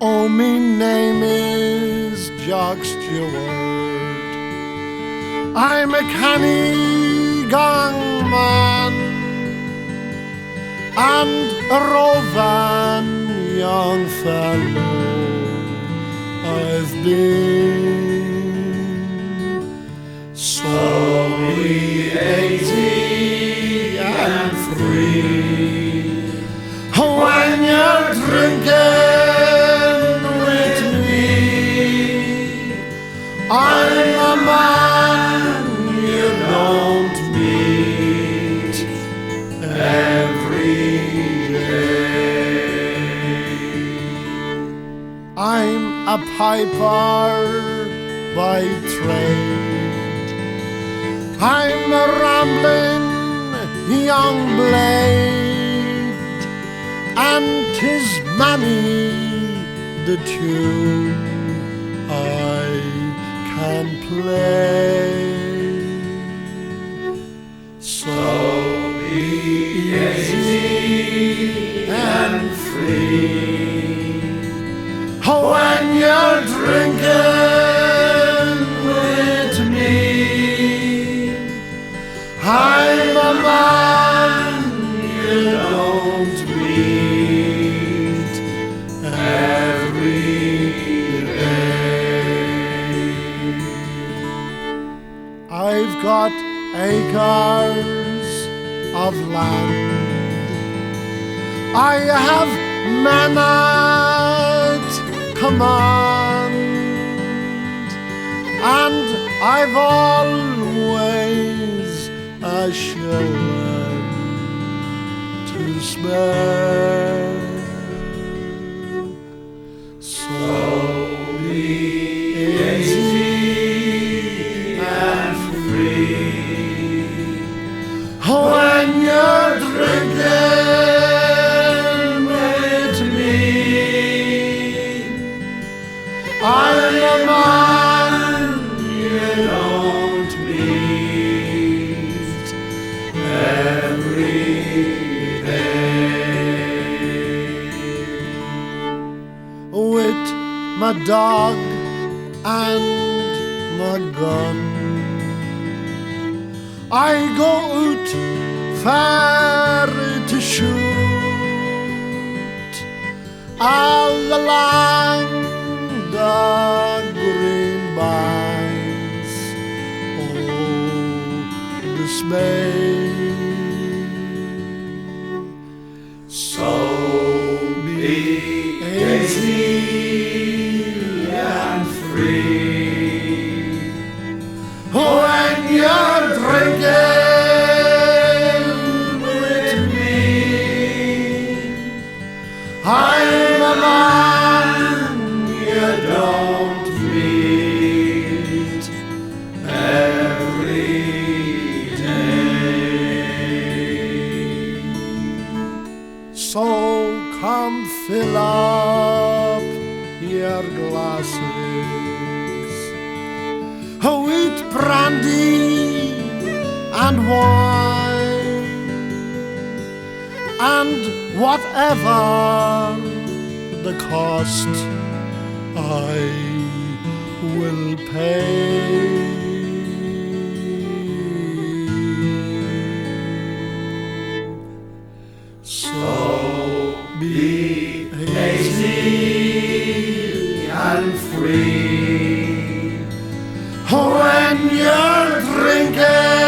Oh, me name is Jock Stewart. I'm a canny gang man and a roving young fellow I've been. So be 80 and free when you're drinking with me. I'm a man you don't meet every day. I'm a piper by trade. I'm a rambling young blade, and 'tis Mammy the tune I can play. So be easy and free when you're drinking with me. I'm a man you don't meet every day. I've got acres of land, I have men at command, and I've always a shilling to spare. So be easy and free when you're drinking with me. I'm a man you don't meet every day. With my dog and my gun, I go out fair to shoot all along the green bys, oh, the Spain. So be easy and free when you're drinking with me. I'm a man you don't meet every day. So come fill up your glasses with brandy and wine, and whatever the cost I will pay. So be easy and free when you're drinking